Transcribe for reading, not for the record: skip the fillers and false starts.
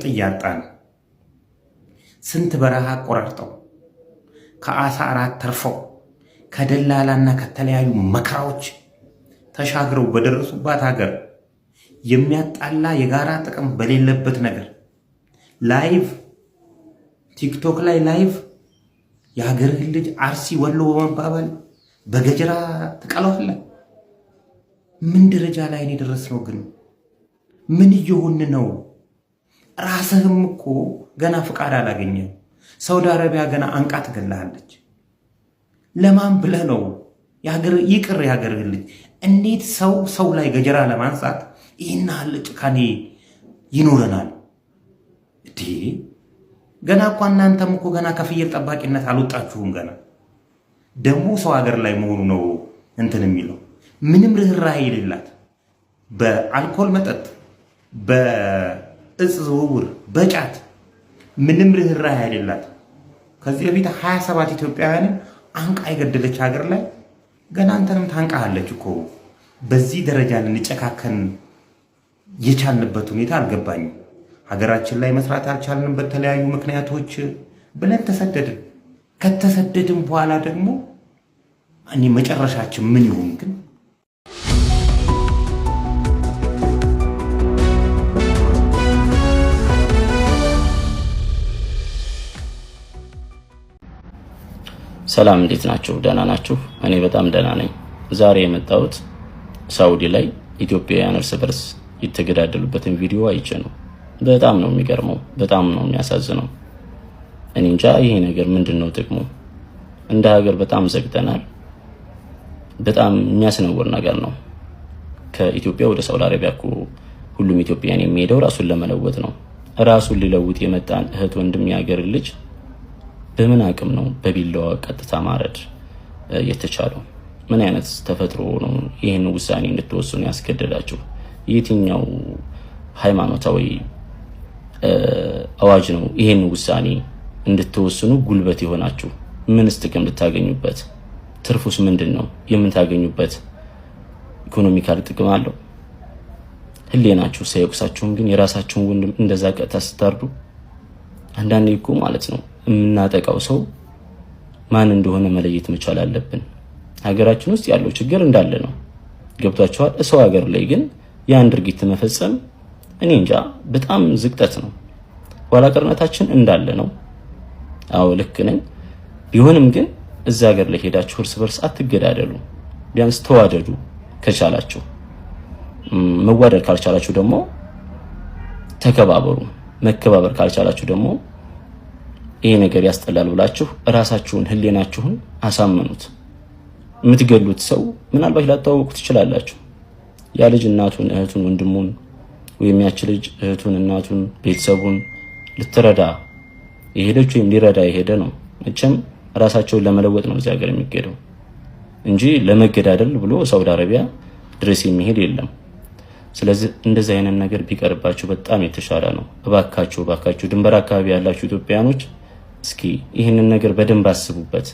እያጣን ስንት በረሃ ቆራርጠው ከአሳ አራት ተርፈው ከደላላና ከተለያዩ መከራዎች ተሻግረው በደረሱባት ሀገር የሚያጣላ የጋራ ጥቅም በሌለበት ነገር ላይቭ ቲክቶክ ላይ ላይቭ የሀገርህን ልጅ አርሲ ወሎ በመባባል በገጀራ ትቀለዋለህ። ምን ደረጃ ላይ ነው የደረስነው? ግን ምን እየሆን ነው? ራስህም እኮ ገና ፍቃድ አላገኘም። ሳውዲ አረቢያ ገና አንቃ ትገላለች። ለማን ብለህ ነው? ይቅር የሀገርህን ልጅ እንዴት ሰው ላይ ገጀራ ለማንሳት ይህን ያህል ጭካኔ ይኖረናል? ገና እኮ እናንተም እኮ ገና ከፍየል ጠባቂነት አልወጣችሁም። ገና ደግሞ ሰው ሀገር ላይ መሆኑ ነው እንትን የሚለው ምንም ርህራሄ የሌላት በአልኮል መጠጥ፣ በእጽ ዝውውር፣ በጫት ምንም ርህራሄ የሌላት ከዚህ በፊት 27 ኢትዮጵያውያንን አንቃ የገደለች ሀገር ላይ ገና አንተንም ታንቃለች እኮ። በዚህ ደረጃ ልንጨካከን የቻልንበት ሁኔታ አልገባኝም። ሀገራችን ላይ መስራት አልቻልንም በተለያዩ ምክንያቶች ብለን ተሰደድን። ከተሰደድን በኋላ ደግሞ እኔ መጨረሻችን ምን ይሁን ግን? ሰላም፣ እንዴት ናችሁ? ደህና ናችሁ? እኔ በጣም ደህና ነኝ። ዛሬ የመጣሁት ሳውዲ ላይ ኢትዮጵያውያን እርስ በርስ የተገዳደሉበትን ቪዲዮ አይቼ ነው። በጣም ነው የሚገርመው፣ በጣም ነው የሚያሳዝነው። እኔ እንጃ ይሄ ነገር ምንድነው ጥቅሙ? እንደ ሀገር በጣም ዘግተናል። በጣም የሚያስነውር ነገር ነው። ከኢትዮጵያ ወደ ሳውዲ አረቢያ እኮ ሁሉም ኢትዮጵያን የሚሄደው ራሱን ለመለወጥ ነው። ራሱን ሊለውጥ የመጣን እህት ወንድም የሀገር ልጅ በምን አቅም ነው በቢላዋ ቀጥታ ማረድ የተቻለው? ምን አይነት ተፈጥሮ ነው ይህን ውሳኔ እንድትወስኑ ያስገደዳችሁ? የትኛው ሃይማኖታዊ አዋጅ ነው ይህን ውሳኔ እንድትወስኑ ጉልበት የሆናችሁ? ምንስ ጥቅም ልታገኙበት? ትርፉስ ምንድን ነው? የምታገኙበት ኢኮኖሚካል ጥቅም አለው? ህሊናችሁ ሳይወቅሳችሁም ግን የራሳችሁን ወንድም እንደዛ ቀጥታ ስታርዱ፣ አንዳንዴ እኮ ማለት ነው የምናጠቃው ሰው ማን እንደሆነ መለየት መቻል አለብን። ሀገራችን ውስጥ ያለው ችግር እንዳለ ነው፣ ገብቷችኋል? ሰው ሀገር ላይ ግን ያን ድርጊት መፈጸም እኔ እንጃ በጣም ዝቅጠት ነው። ኋላ ቀርነታችን እንዳለ ነው። አዎ ልክ ነኝ። ቢሆንም ግን እዛ ሀገር ላይ ሄዳችሁ እርስ በርስ አትገዳደሉ። ቢያንስ ተዋደዱ ከቻላችሁ። መዋደድ ካልቻላችሁ ደግሞ ተከባበሩ። መከባበር ካልቻላችሁ ደግሞ ይሄ ነገር ያስጠላል ብላችሁ ራሳችሁን ህሊናችሁን አሳምኑት። የምትገሉት ሰው ምናልባት ላታወቁ ትችላላችሁ። ያ ልጅ እናቱን፣ እህቱን፣ ወንድሙን ወይም ያች ልጅ እህቱን፣ እናቱን፣ ቤተሰቡን ልትረዳ የሄደች ወይም ሊረዳ የሄደ ነው። መቼም ራሳቸውን ለመለወጥ ነው እዚህ ሀገር የሚገደው እንጂ ለመገዳደል ብሎ ሳውዲ አረቢያ ድረስ የሚሄድ የለም። ስለዚህ እንደዚህ አይነት ነገር ቢቀርባችሁ በጣም የተሻለ ነው። እባካችሁ ድንበር አካባቢ ያላችሁ ኢትዮጵያኖች እስኪ ይህንን ነገር በደንብ አስቡበት።